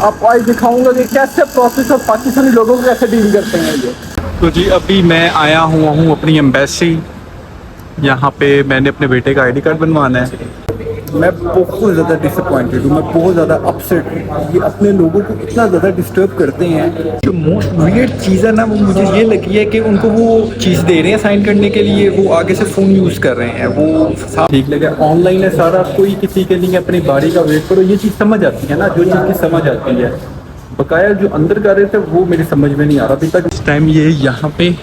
आपको आज दिखाऊंगा कि कैसे प्रोसेस ऑफ पाकिस्तानी लोगों को कैसे डील करते हैं ये। तो जी अभी मैं आया हुआ हूँ अपनी एम्बेसी। यहाँ पे मैंने अपने बेटे का आईडी कार्ड बनवाना है। मैं बहुत ज़्यादा डिसअपॉइंटेड हूँ, मैं बहुत ज़्यादा अपसेट हूँ। ये अपने लोगों को इतना ज़्यादा डिस्टर्ब करते हैं। जो मोस्ट वियर्ड चीज़ है ना, वो मुझे ये लगी है कि उनको वो चीज़ दे रहे हैं साइन करने के लिए, वो आगे से फ़ोन यूज़ कर रहे हैं। वो ठीक लगा, ऑनलाइन है सारा, कोई किसी के लिए अपनी बारी का वेट करो, ये चीज़ समझ आती है ना, जो चीज़ की समझ आती है। बकाया जो अंदर कर रहे थे वो मेरी समझ में नहीं आ रहा अभी तक। इस टाइम ये यहाँ पे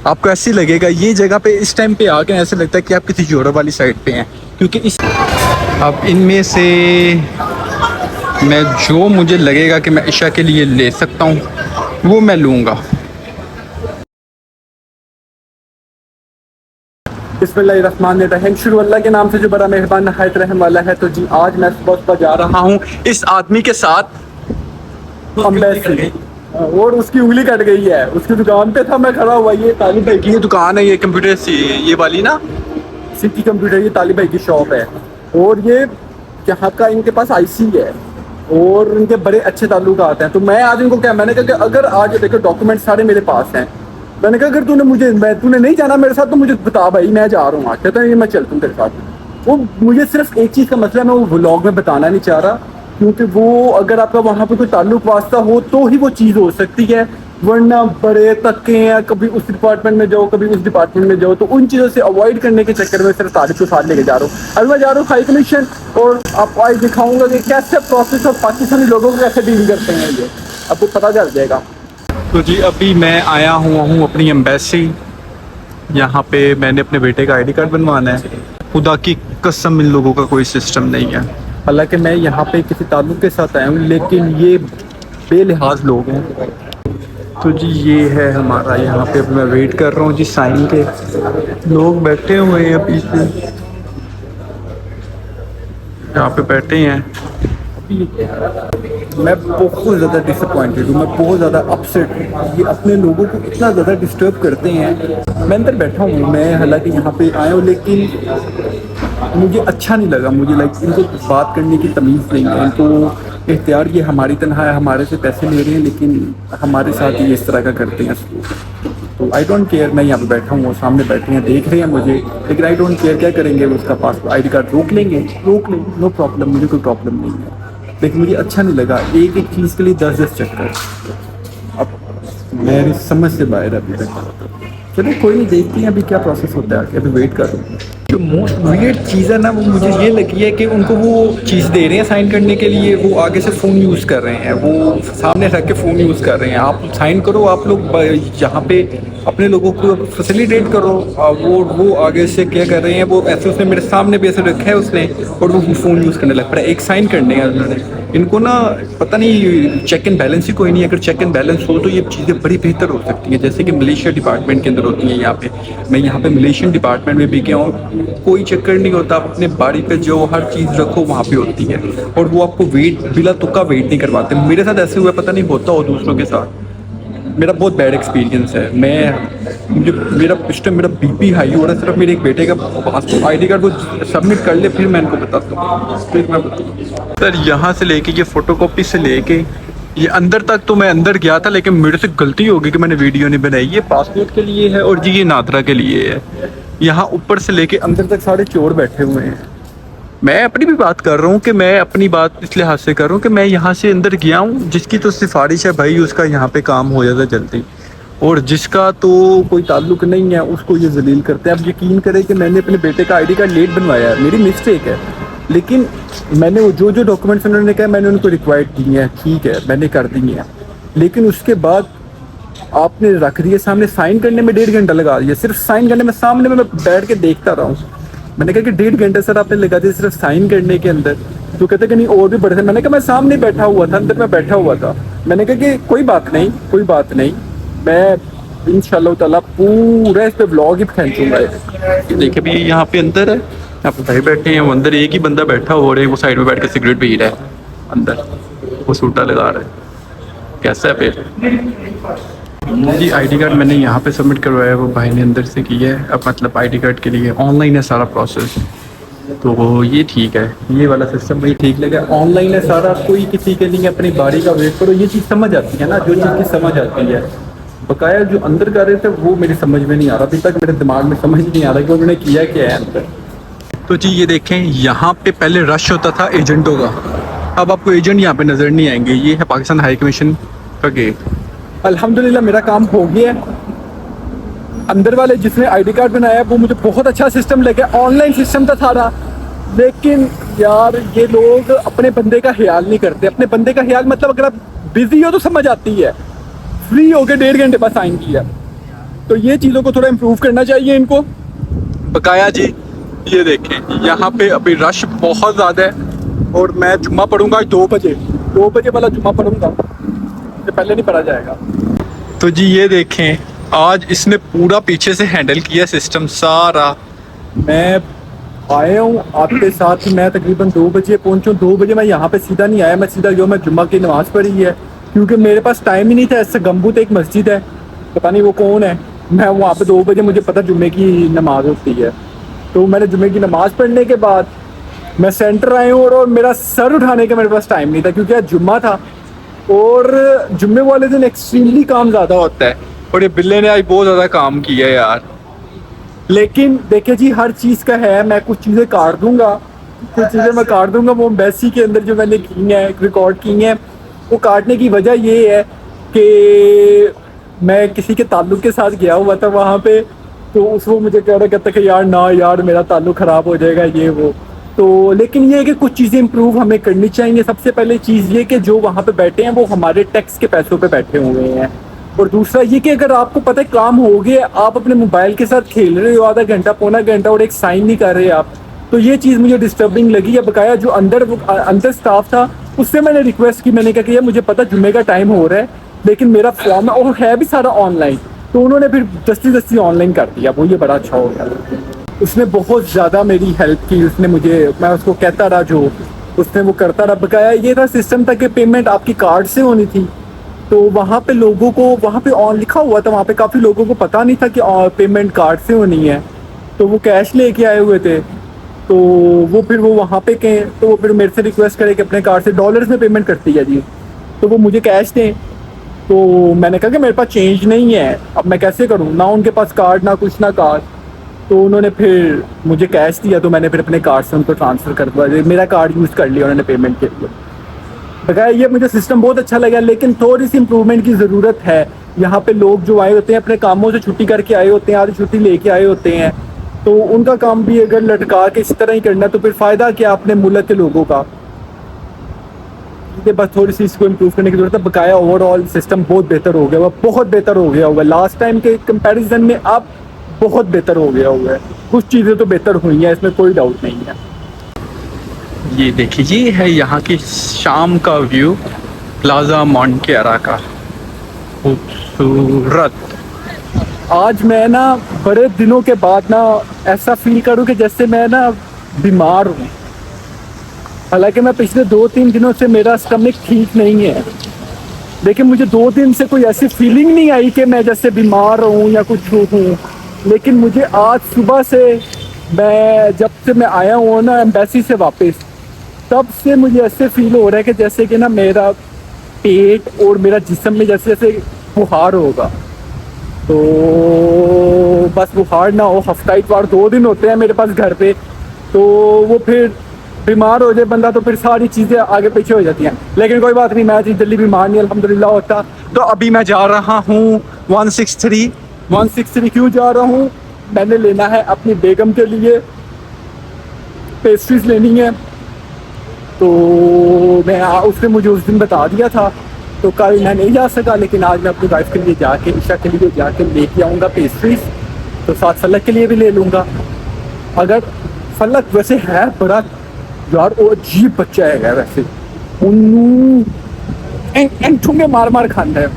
आपको ऐसे लगेगा, ये जगह पे इस टाइम पे आके ऐसे लगता है कि आप किसी यूरोप वाली साइड पे हैं, क्योंकि इस अब इनमें से मैं जो मुझे लगेगा कि मैं इशा के लिए ले सकता हूँ वो मैं लूँगा। बिस्मिल्लाहिर्रहमानिर्रहीम, शुरू अल्लाह के नाम से जो बड़ा मेहरबान नहायत रहम वाला है। तो जी आज मैं सुबह सुबह जा रहा हूँ इस आदमी के साथ एम्बेसी, और उसकी उंगली कट गई है। उसकी दुकान पे था मैं खड़ा हुआ, ये तालिब भाई की ये दुकान है, ये कंप्यूटर से ये वाली ना, सिटी कंप्यूटर, ये तालिब भाई की शॉप है। और ये यहाँ का इनके पास आईसी है और इनके बड़े अच्छे ताल्लुकात हैं। तो मैं आज इनको क्या, मैंने कहा कि अगर आज देखो डॉक्यूमेंट सारे मेरे पास हैं, मैंने कहा अगर तूने नहीं जाना मेरे साथ तो मुझे बता भाई, मैं जा रहा हूँ आज। कहता है मैं चलता हूँ तेरे साथ। वो मुझे सिर्फ एक चीज़ का मसला मैं वो व्लॉग में बताना नहीं चाह रहा, क्योंकि वो अगर आपका वहाँ पे कोई ताल्लुक वास्ता हो तो ही वो चीज़ हो सकती है, वरना बड़े तक्के हैं, कभी उस डिपार्टमेंट में जाओ कभी उस डिपार्टमेंट में जाओ। तो उन चीज़ों से अवॉइड करने के चक्कर में सिर्फ तारीख को साथ लेके जा रहा हूँ। अब मैं जा रहा हूँ हाई कमीशन, और आपको आज दिखाऊंगा कि कैसे प्रोसेस ऑफ पाकिस्तानी लोगों को कैसे डील करते हैं ये, आपको पता चल जाएगा। तो जी अभी मैं आया हुआ हूँ अपनी एम्बेसी। यहाँ पे मैंने अपने बेटे का आईडी कार्ड बनवाना है। खुदा की कसम इन लोगों का कोई सिस्टम नहीं है। हालांकि मैं यहाँ पे किसी ताल्लुक के साथ आया हूँ, लेकिन ये बेलिहाज लोग हैं। तो जी ये है हमारा, यहाँ पे मैं वेट कर रहा हूँ जी साइन के। लोग बैठे हुए हैं अभी से, यहाँ पे बैठे हैं। मैं बहुत ज़्यादा डिसअपॉइंटेड हूँ, मैं बहुत ज़्यादा अपसेट हूँ। ये अपने लोगों को इतना ज़्यादा डिस्टर्ब करते हैं। मैं अंदर बैठा हूँ, मैं हालांकि यहाँ पे आया हूँ, लेकिन मुझे अच्छा नहीं लगा। मुझे इनको बात करने की तमीज़ नहीं है, इनको इख्तियार ये हमारी तनहा है, हमारे से पैसे ले रहे हैं, लेकिन हमारे साथ ये इस तरह का करते हैं। तो आई डोंट केयर, मैं यहाँ पे बैठा हूँ, वो सामने बैठे हैं देख रहे हैं मुझे, लेकिन आई डोंट केयर। क्या करेंगे, उसका पासपोर्ट आईडी कार्ड रोक लेंगे, नो प्रॉब्लम, मुझे कोई प्रॉब्लम नहीं है। लेकिन मुझे अच्छा नहीं लगा एक एक चीज़ के लिए 10-10 चक्कर। अब मेरी समझ से बाहर अभी तक। चलो कोई नहीं, देखते हैं अभी क्या प्रोसेस होता है, अभी वेट कर रहा हूँ। जो मोस्ट वियर्ड चीज़ है ना, वो मुझे ये लगी है कि उनको वो चीज़ दे रहे हैं साइन करने के लिए, वो आगे से फ़ोन यूज़ कर रहे हैं, वो सामने रख के फ़ोन यूज़ कर रहे हैं। आप साइन करो, आप लोग यहाँ पे अपने लोगों को फैसिलिटेट करो। वो आगे से क्या कर रहे हैं, वो ऐसे उसने मेरे सामने भी ऐसे रखा है उसने, और वो फ़ोन यूज़ करने लग पड़ा। एक साइन करने हैं उन्होंने, इनको ना पता नहीं चेक एंड बैलेंस ही कोई नहीं। अगर चेक एंड बैलेंस हो तो ये चीज़ें बड़ी बेहतर हो सकती हैं, जैसे कि मलेशिया डिपार्टमेंट के अंदर होती हैं। यहाँ पे मैं यहाँ पे मलेशियन डिपार्टमेंट में भी गया हूँ, कोई चक्कर नहीं होता। आप अपने बाड़ी पे जो हर चीज़ रखो वहाँ पे होती है, और वो आपको वेट बिला तुक्का वेट नहीं करवाते। मेरे साथ ऐसे हुआ, पता नहीं होता हो दूसरों के साथ। मेरा बहुत बैड एक्सपीरियंस है। मेरा बीपी हाई हो रहा है सिर्फ मेरे एक बेटे का पासपोर्ट आईडी कार्ड वो सबमिट कर ले, फिर मैं इनको बताता हूँ, फिर मैं बताऊँ। सर यहाँ से लेके ये फोटोकॉपी से लेके ये अंदर तक तो मैं अंदर गया था, लेकिन मेरे से गलती हो गई कि मैंने वीडियो नहीं बनाई। ये पासपोर्ट के लिए है और जी ये नादरा के लिए है। यहाँ ऊपर से लेके अंदर तक सारे चोर बैठे हुए हैं। मैं अपनी भी बात कर रहा हूँ कि मैं अपनी बात इस लिहाज से कर रहा हूँ कि मैं यहाँ से अंदर गया हूँ, जिसकी तो सिफारिश है भाई उसका यहाँ पे काम हो जाता जल्दी, और जिसका तो कोई ताल्लुक नहीं है उसको ये जलील करते हैं। अब यकीन करें कि मैंने अपने बेटे का आईडी कार्ड लेट बनवाया है, मेरी मिस्टेक है, लेकिन मैंने वो जो डॉक्यूमेंट्स उन्होंने कहा मैंने उनको रिक्वायर्ड दिए हैं, ठीक है मैंने कर दी हैं, लेकिन उसके बाद आपने रख दिए सामने। साइन करने में 1.5 घंटा लगा दिया, सिर्फ साइन करने में। सामने में मैं बैठ के देखता रहा हूँ। मैंने कहा कि 1.5 घंटा सर आपने लगा दिया सिर्फ साइन करने के अंदर। तो कहते कि नहीं और भी बड़े थे। मैंने कहा मैं सामने बैठा हुआ था, अंदर में बैठा हुआ था। मैंने कहा कि कोई बात नहीं, मैं इंशाल्लाह ताला पूरा इस पे व्लॉग ही खींचूंगा। देखिए भी यहाँ पे अंदर है, यहाँ पे भाई बैठे हैं, वो अंदर एक ही बंदा बैठा हो रहा है, वो साइड में बैठ के सिगरेट पी रहा है, अंदर वो सूटा लगा रहा है। कैसा है फिर जी आईडी कार्ड मैंने यहाँ पे सबमिट करवाया है, वो भाई ने अंदर से किया है। अब मतलब आईडी कार्ड के लिए ऑनलाइन है सारा प्रोसेस। तो ये ठीक है, ये वाला सिस्टम मुझे ठीक लगा। ऑनलाइन है सारा, कोई किसी के लिए अपनी बारी का वेट करो, ये चीज़ समझ आती है ना, जो चीज़ की समझ आती है। बकाया जो अंदर कर रहे थे वो मेरी समझ में नहीं आ रहा, अभी तक मेरे दिमाग में समझ नहीं आ रहा कि उन्होंने किया क्या है अंदर। तो जी ये देखें, यहाँ पे पहले रश होता था एजेंटों का, अब आपको एजेंट यहाँ पे नज़र नहीं आएंगे। ये है पाकिस्तान हाई कमीशन का गेट। अल्हम्दुलिल्लाह मेरा काम हो गया है। अंदर वाले जिसने आईडी कार्ड बनाया वो मुझे बहुत अच्छा सिस्टम लगा, ऑनलाइन सिस्टम था सारा, लेकिन यार ये लोग अपने बंदे का ख्याल नहीं करते। अपने बंदे का ख्याल मतलब अगर आप बिजी हो तो समझ आती है, फ्री हो के 1.5 घंटे बाद साइन किया। तो ये चीज़ों को थोड़ा इम्प्रूव करना चाहिए इनको। बकाया जी ये देखें, यहाँ पे अभी रश बहुत ज़्यादा है और मैं जुम्मा पढ़ूंगा 2 बजे। 2 बजे वाला जुम्मा पढ़ूंगा, इससे पहले नहीं पढ़ा जाएगा। तो जी ये देखें, आज इसने पूरा पीछे से हैंडल किया सिस्टम सारा। मैं आया हूँ आपके साथ ही, मैं तकरीबन 2 बजे पहुँचूँ। 2 बजे मैं यहाँ पे सीधा नहीं आया, मैं सीधा जो मैं जुम्मा की नमाज़ पढ़ी है, क्योंकि मेरे पास टाइम ही नहीं था। ऐसे गम्बूत एक मस्जिद है, पता नहीं वो कौन है, मैं वहाँ पे 2 बजे, मुझे पता जुम्मे की नमाज़ होती है, तो मैंने जुम्मे की नमाज़ पढ़ने के बाद मैं सेंटर आया हूँ और मेरा सर उठाने का मेरे पास टाइम नहीं था, क्योंकि आज जुम्मा था और जुम्मे वाले दिन एक्सट्रीमली काम ज़्यादा होता है। और ये बिल्ले ने आज बहुत ज़्यादा काम किया है यार। लेकिन देखिए जी, हर चीज़ का है, मैं कुछ चीज़ें काट दूंगा, कुछ चीज़ें मैं काट दूंगा। वो एम्बेसी के अंदर जो मैंने की हैं, रिकॉर्ड की हैं, वो काटने की वजह ये है कि मैं किसी के ताल्लुक़ के साथ गया हुआ था वहाँ पे, तो उस वो मुझे कह रहा कहता कि यार ना यार मेरा ताल्लुक़ ख़राब हो जाएगा ये वो। तो लेकिन ये है कि कुछ चीज़ें इंप्रूव हमें करनी चाहिए। सबसे पहले चीज़ ये कि जो वहाँ पे बैठे हैं वो हमारे टैक्स के पैसों पे बैठे हुए हैं, और दूसरा ये कि अगर आपको पता है काम हो गया, आप अपने मोबाइल के साथ खेल रहे हो आधा घंटा पौना घंटा और एक साइन नहीं कर रहे आप, तो ये चीज़ मुझे डिस्टर्बिंग लगी है। बकाया जो अंदर स्टाफ था उससे मैंने रिक्वेस्ट की, मैंने कहा कि यार मुझे पता जुम्मे का टाइम हो रहा है, लेकिन मेरा फॉर्म और है भी सारा ऑनलाइन, तो उन्होंने फिर जस्ती ऑनलाइन कर दिया। वो ये बड़ा अच्छा हो गया, उसने बहुत ज़्यादा मेरी हेल्प की। उसने मुझे, मैं उसको कहता रहा, जो उसने वो करता रहा। बकाया ये था सिस्टम था कि पेमेंट आपकी कार्ड से होनी थी, तो वहाँ पे लोगों को, वहाँ पे ऑन लिखा हुआ था, वहाँ पे काफ़ी लोगों को पता नहीं था कि पेमेंट कार्ड से होनी है, तो वो कैश लेके आए हुए थे। तो वो फिर वो वहाँ पे गए, तो वो फिर मेरे से रिक्वेस्ट करे कि अपने कार्ड से डॉलर्स में पेमेंट करती है जी, तो वो मुझे कैश दें। तो मैंने कहा कि मेरे पास चेंज नहीं है, अब मैं कैसे करूँ, ना उनके पास कार्ड ना कुछ ना कार्ड। तो उन्होंने फिर मुझे कैश दिया, तो मैंने फिर अपने कार्ड से उनको ट्रांसफ़र कर दिया, मेरा कार्ड यूज़ कर लिया उन्होंने पेमेंट के लिए। बकाया ये मुझे सिस्टम बहुत अच्छा लगा, लेकिन थोड़ी सी इम्प्रूवमेंट की ज़रूरत है। यहाँ पे लोग जो आए होते हैं अपने कामों से छुट्टी करके आए होते हैं, आधी छुट्टी लेके आए होते हैं, तो उनका काम भी अगर लटका के इस तरह ही करना तो फिर फ़ायदा क्या अपने मुल्क के लोगों का। ये बस थोड़ी सी इसको इम्प्रूव करने की ज़रूरत है। बकाया ओवरऑल सिस्टम बहुत बेहतर हो गया हुआ, बहुत बेहतर हो गया हुआ है लास्ट टाइम के कंपैरिजन में, अब बहुत बेहतर हो गया हुआ है। कुछ चीज़ें तो बेहतर हुई हैं, इसमें कोई डाउट नहीं है। ये देखिए, ये है यहाँ की शाम का व्यू, प्लाजा मॉन्टेरा का, खूबसूरत। आज मैं ना बड़े दिनों के बाद ना ऐसा फील करूँ कि जैसे मैं ना बीमार हूँ। हालांकि मैं पिछले 2-3 दिनों से मेरा स्टमक ठीक नहीं है, लेकिन मुझे 2 दिन से कोई ऐसी फीलिंग नहीं आई कि मैं जैसे बीमार हूँ या कुछ हूँ। लेकिन मुझे आज सुबह से, मैं जब से मैं आया हूँ ना एम्बेसी से वापस, तब से मुझे ऐसे फील हो रहा है कि जैसे कि ना मेरा पेट और मेरा जिस्म में जैसे जैसे बुखार होगा। तो बस बुखार ना हो, हफ्ता इतवार 2 दिन होते हैं मेरे पास घर पे, तो वो फिर बीमार हो जाए बंदा तो फिर सारी चीज़ें आगे पीछे हो जाती हैं। लेकिन कोई बात नहीं, मैं जल्दी बीमार नहीं अल्हम्दुलिल्लाह होता। तो अभी मैं जा रहा हूँ 163। क्यों जा रहा हूँ, मैंने लेना है अपनी बेगम के लिए पेस्ट्रीज लेनी है, तो मैं उसने मुझे उस दिन बता दिया था, तो कल मैं नहीं जा सका, लेकिन आज मैं अपनी वाइफ के लिए जाके, ईशा के लिए जाके लेके आऊँगा पेस्ट्रीज, तो साथ फलक के लिए भी ले लूँगा। अगर फलक वैसे है बड़ा यार, वो अजीब बच्चा है वैसे, उन्नू में मार मार खाना है।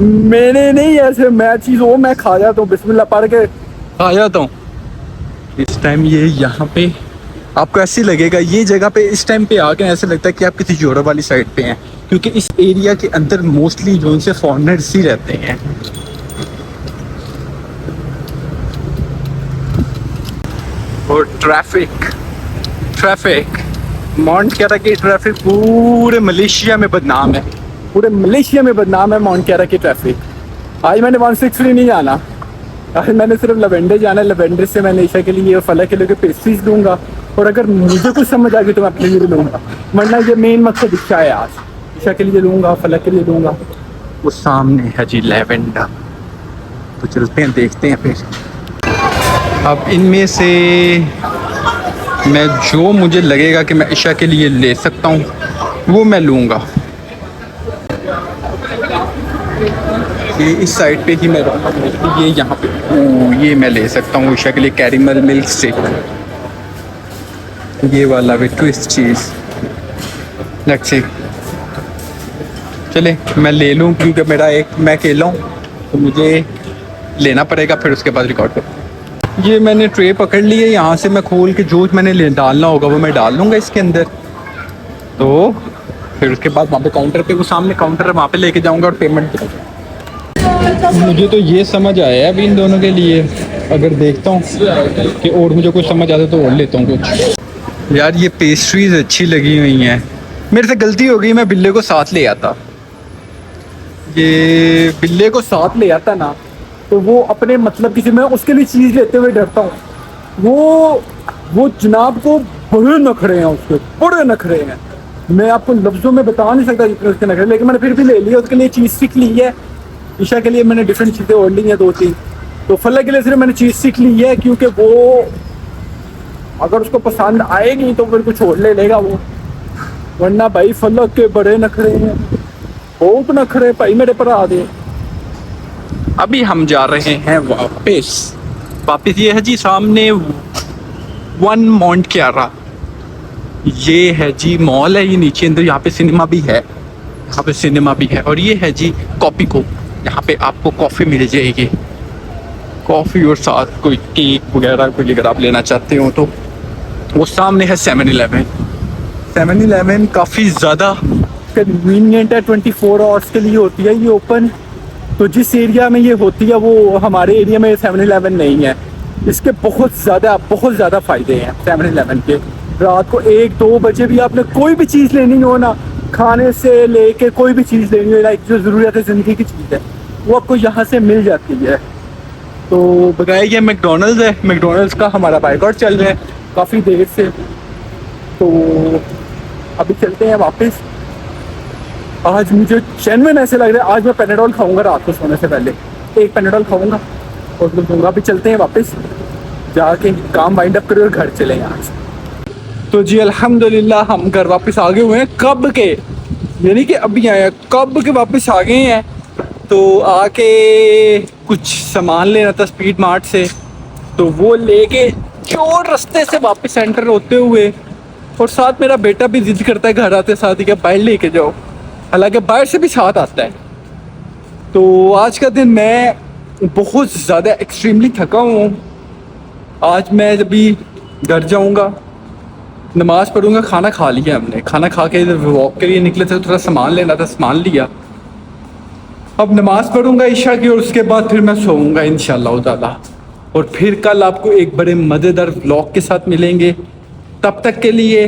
मैंने नहीं ऐसे मैं चीज़ वो मैं खा जाता हूँ, बिस्मिल्लाह पढ़ के आ जाता हूँ। इस टाइम ये यहाँ पे आपको ऐसे लगेगा, ये जगह पे इस टाइम पे आके ऐसे लगता है कि आप किसी यूरोप वाली साइड पे हैं, क्योंकि इस एरिया के अंदर मोस्टली जो उनसे फॉरेनर्स ही रहते हैं। और ट्रैफिक ट्रैफिक, माउंट क्यारा की ट्रैफिक पूरे मलेशिया में बदनाम है। पूरे मलेशिया में बदनाम है माउंट क्यारा की ट्रैफिक। आज मैंने 163 नहीं जाना, आज मैंने सिर्फ लवेंडर जाना है। लवेंडर से मैंने ईशा के लिए और फलक के लिए पेस्ट्रीज लूँगा, और अगर मुझे कुछ समझ आ गई तो मैं अपने लिए लूँगा, वरना ये मेन मकसद ईशा है। आज ईशा के लिए लूँगा, फलक के लिए लूँगा। वो सामने है जी लैवेंडर, तो चलते हैं देखते हैं फिर। अब इनमें से मैं जो मुझे लगेगा कि मैं ईशा के लिए ले सकता हूँ वो मैं लूँगा। ये इस साइड पे ही मैं रहूँगा, ये यहाँ पे ये मैं ले सकता हूँ ईशा के लिए कैरेमल मिल्क शेक, ये वाला भी ट्विस्ट चीज़। लेट्स सी, चले मैं ले लूँ क्योंकि मेरा एक मैं अकेला हूँ तो मुझे लेना पड़ेगा, फिर उसके बाद रिकॉर्ड कर। ये मैंने ट्रे पकड़ ली है, यहाँ से मैं खोल के जो मैंने डालना होगा वो मैं डाल लूँगा इसके अंदर। तो फिर उसके बाद वहाँ पे काउंटर पे, वो सामने काउंटर है वहाँ पे लेके जाऊँगा और पेमेंट। मुझे तो ये समझ आया है अभी इन दोनों के लिए, अगर देखता हूँ कि और मुझे कुछ समझ आता तो और लेता हूँ कुछ। यार ये पेस्ट्रीज अच्छी लगी हुई हैं, मेरे से गलती हो गई, मैं बिल्ले को साथ ले आता। ये बिल्ले को साथ ले आता ना तो वो अपने मतलब किसी में उसके लिए चीज़ लेते हुए डरता हूँ। वो जनाब को बड़े नखरे हैं, उसके बड़े नखरे हैं। मैं आपको लफ्ज़ों में बता नहीं सकता जितने उसके नखरे, लेकिन मैंने फिर भी ले लिया। उसके लिए चीज़ स्टिक ली है, ईशा के लिए मैंने डिफरेंट चीज़ें और ली हैं 2-3, तो फलक के लिए सिर्फ मैंने चीज़ स्टिक ली है क्योंकि वो अगर उसको पसंद आएगी तो फिर कुछ और ले लेगा वो, वरना भाई फलक के बड़े नखरे हैं, बहुत नखरे भाई मेरे पर आ दे। अभी हम जा रहे हैं वापस ये है जी सामने वन माउंट क्यारा, ये है जी मॉल है, ये नीचे अंदर यहाँ पे सिनेमा भी है, यहाँ पे सिनेमा भी है। और ये है जी कॉफ़ी को, यहाँ पे आपको कॉफ़ी मिल जाएगी, कॉफ़ी और साथ कोई केक वगैरह कोई अगर आप लेना चाहते हो तो। वो सामने है 7-Eleven। 7-Eleven काफ़ी ज़्यादा कन्वीनियंट है, 24 आवर्स के लिए होती है ये ओपन। तो जिस एरिया में ये होती है वो हमारे एरिया में 7-Eleven नहीं है। इसके बहुत ज़्यादा फ़ायदे हैं 7-Eleven के। रात को 1-2 बजे भी आपने कोई भी चीज़ लेनी हो ना, खाने से लेके कोई भी चीज़ लेनी हो, लाइक जो ज़रूरत है ज़िंदगी की चीज़ है, वो आपको यहाँ से मिल जाती है। तो बगैर ये मैकडोनल्ड्स है, मैकडोनल्ड्स का हमारा बाइकआउट चल रहा है काफ़ी देर से, तो अभी चलते हैं वापस। आज मुझे जेन्युइन ऐसे लग रहा है आज मैं पेनाडोल खाऊंगा रात को सोने से पहले, एक पेनाडोल खाऊंगा और फिर दूंगा। अभी चलते हैं वापस, जाके काम वाइंड अप करें और घर चले आज। तो जी अल्हम्दुलिल्लाह हम घर वापस आ गए हुए हैं, कब के यानी कि अभी आए हैं, कब के वापस आ गए हैं। तो आके कुछ सामान लेना था स्पीड मार्ट से, तो वो लेके चोर रास्ते से वापस सेंटर होते हुए, और साथ मेरा बेटा भी जिद करता है घर आते साथ ही कि बाइक लेके जाओ, हालांकि बाहर से भी साथ आता है। तो आज का दिन मैं बहुत ज़्यादा एक्सट्रीमली थका हूँ। आज मैं जब भी घर जाऊँगा नमाज़ पढ़ूंगा, खाना खा लिया हमने, खाना खा के इधर वॉक के लिए निकले थे, थोड़ा सामान लेना था, सामान लिया। अब नमाज़ पढ़ूंगा ईशा की और उसके बाद फिर मैं सोऊंगा इंशाअल्लाह ताला, और फिर कल आपको एक बड़े मज़ेदार व्लॉग के साथ मिलेंगे। तब तक के लिए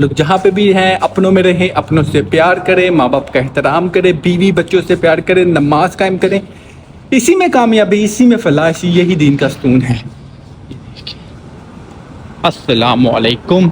लोग जहाँ पे भी हैं अपनों में रहें, अपनों से प्यार करें, माँ बाप का एहतराम करें, बीवी बच्चों से प्यार करें, नमाज कायम करें। इसी में कामयाबी, इसी में फलाह, यही दीन का सुकून है। अस्सलामु अलैकुम।